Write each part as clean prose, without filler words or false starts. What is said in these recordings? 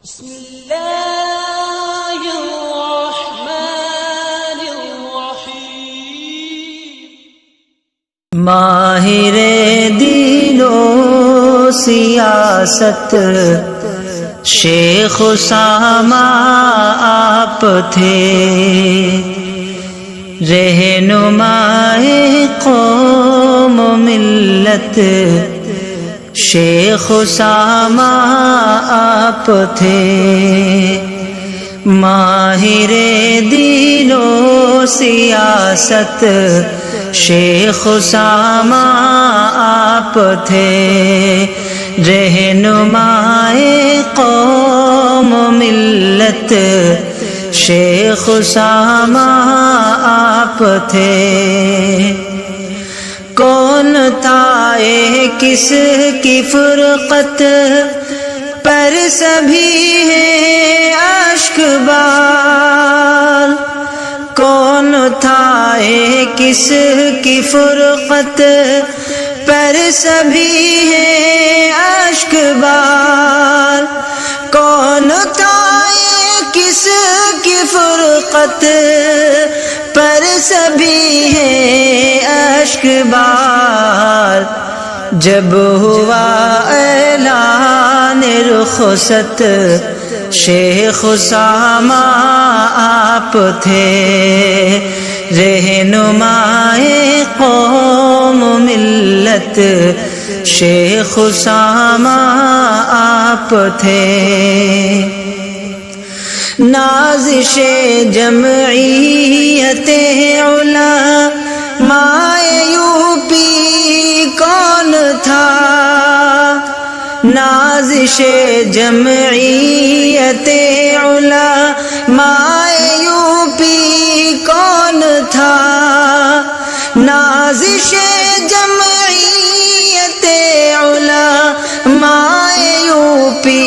بسم اللہ الرحمن الرحیم۔ ماہر دین و سیاست شیخ اسامہ آپ تھے، رہنمائے قوم و ملت شیخ اسامہ آپ تھے، ماہر دین و سیاست شیخ اسامہ آپ تھے، رہنمائے قوم و ملت شیخ اسامہ آپ تھے۔ کون تھا کس کی فرقت پر سبھی ہیں اشک بار، کون تھا کس کی فرقت پر سبھی ہیں اشک بار، کون تھا کس کی فرقت پر سبھی ہیں اشک بار، جب ہوا اعلان رخصت شیخ اسامہ آپ تھے، رہنمائے قوم و ملت شیخ اسامہ آپ تھے، نازش جمعیت علماء یو پی کون تھا، نازش جمعیت علماء یو پی کون تھا، نازش جمعیت علماء یو پی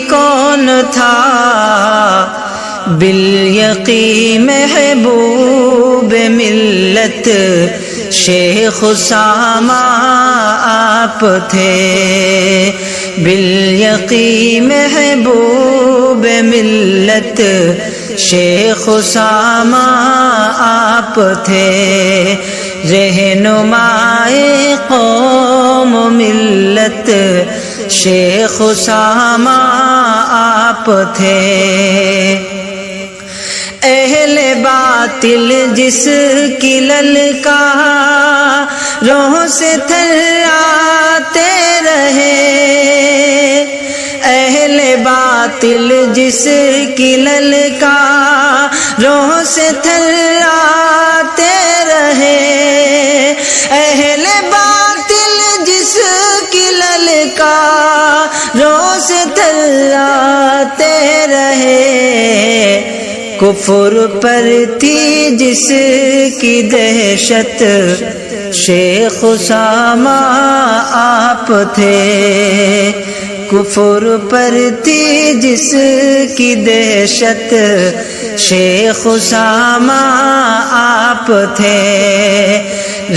کون تھا، بالیقین محبوب ملت شیخ اسامہ آپ تھے، بالیقین محبوب ملت شیخ اسامہ آپ تھے، رہنمائے قوم و ملت شیخ اسامہ آپ تھے، اہل باطل جس کی للکاروں سے تھراتے رہے، اہل باطل جس کی للکاروں سے تھراتے رہے، اہل باطل جس کی للکاروں سے تھراتے رہے، کفر پر تھی جس کی دہشت شیخ اسامہ آپ تھے، کفر پر تھی جس کی دہشت شیخ اسامہ آپ تھے،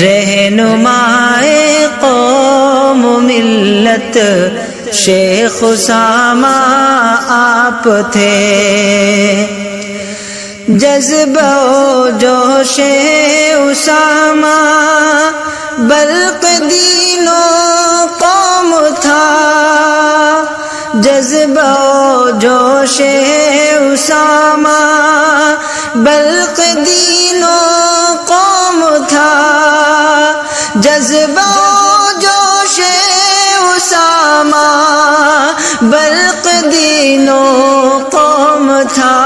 رہنمائے قوم و ملت شیخ اسامہ آپ تھے، جذبہ و جوش اسامہ برق دین و قوم تھا، جذبہ و جوش اسامہ برق دین و قوم تھا، جذبہ و جوش اسامہ برق دین و قوم تھا،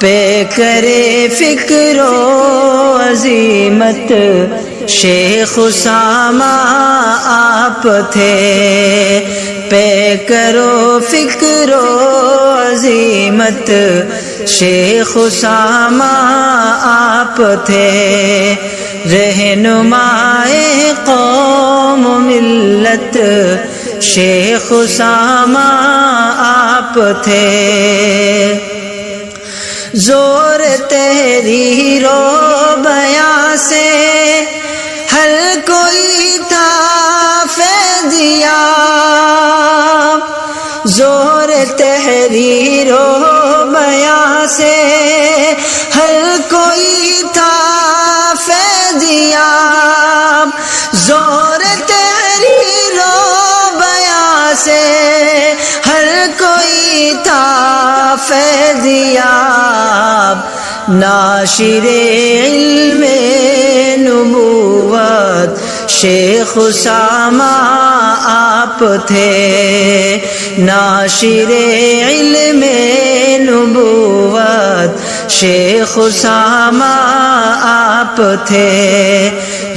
پیکرے فکر و عزیمت شیخ اسامہ آپ تھے، پیکر و فکر و عزیمت شیخ اسامہ آپ تھے، رہنمائے قوم و ملت شیخ اسامہ آپ تھے، زور تحریر و بیان سے ہر کوئی تھا فیضیاب، زور تحریر و بیاں سے ہر کوئی تھا فیضیاب، زور تحریر و بیاں سے ہر کوئی تھا فیضیاب، ناشر علم نبوت شیخ اسامہ آپ تھے، ناشر علم نبوت شیخ اسامہ آپ تھے،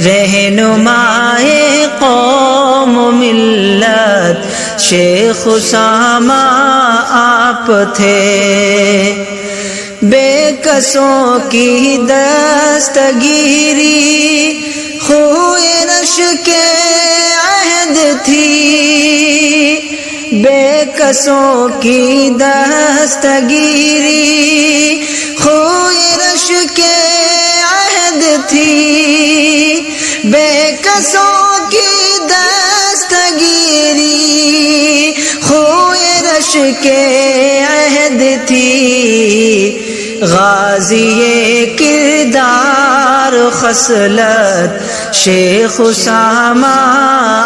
رہنمائے قوم ملت شیخ اسامہ آپ تھے، بے کسوں کی دستگیری خوئے نش کے عہد تھی، بے کسوں کی دستگیری خوئے نش کے عہد تھی، بے کسوں کی دستگیری خوئے رش کے عہد تھی، غازی کردار خصلت شیخ اسامہ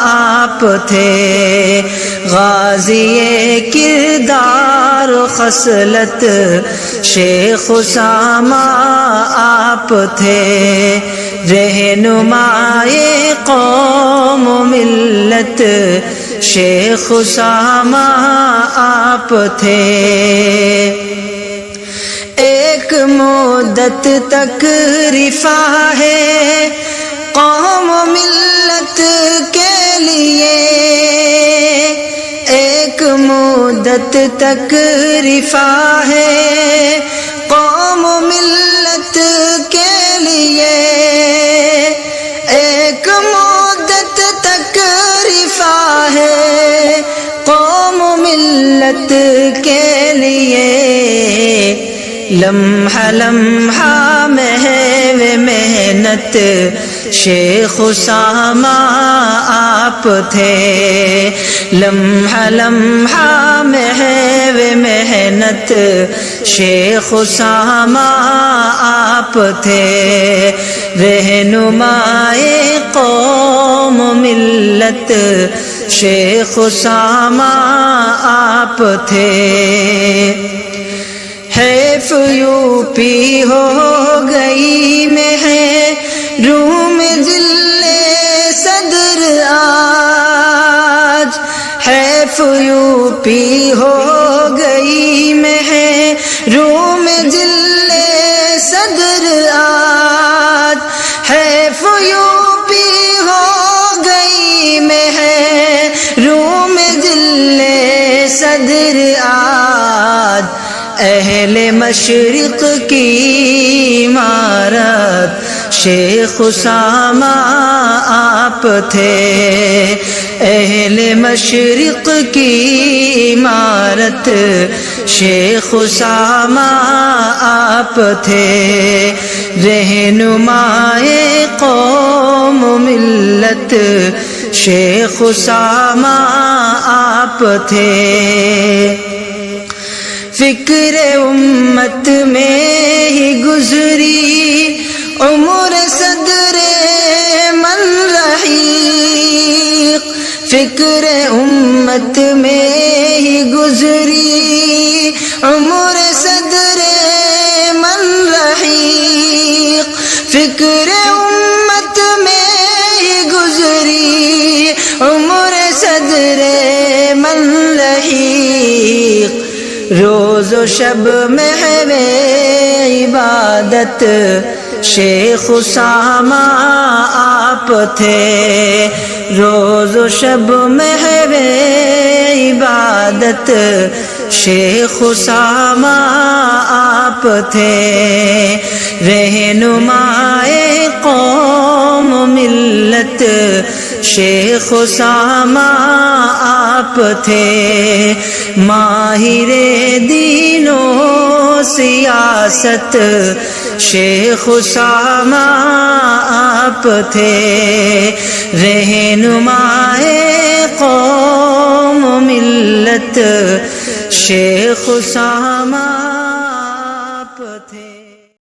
آپ تھے، غازی کردار خصلت شیخ اسامہ آپ تھے، رہنمائے قوم ملت شیخ اسامہ آپ تھے، ایک مدت تک رفاع ہے قوم ملت کے لیے، ایک مدت تک رفاع ہے قوم ملت کے لیے، ایک مدت تک رفاع ہے قوم ملت کے لیے، لمحہ لمحہ محو محنت شیخ اسامہ آپ تھے، لمحہ لمحہ محو محنت شیخ اسامہ آپ تھے، رہنمائے قوم ملت شیخ اسامہ آپ تھے، حیف یو پی ہو گئی میں ہے روم ذل صدر آج، حیف یو پی ہو گئی میں ہے روم ذل صدر آج، حیف یو پی ہو گئی میں ہے روم ذل صدر آج، اہل مشرق کی عمارت شیخ اسامہ آپ تھے، اہل مشرق کی عمارت شیخ اسامہ آپ تھے، رہنمائے قوم ملت شیخ اسامہ آپ تھے، فکر امت میں ہی گزری عمر صدر من رحیق، فکر امت میں ہی گزری عمر صدر من رحیق، فکر امت میں ہی گزری عمر صدر من رحیق، روز و شب محو عبادت شیخ اسامہ آپ تھے، روز و شب محو عبادت شیخ اسامہ آپ تھے، رہنمائے قوم ملت شیخ اسامہ آپ تھے، ماہر دین و سیاست شیخ اسامہ آپ تھے، رہنمائے قوم و ملت شیخ اسامہ آپ تھے.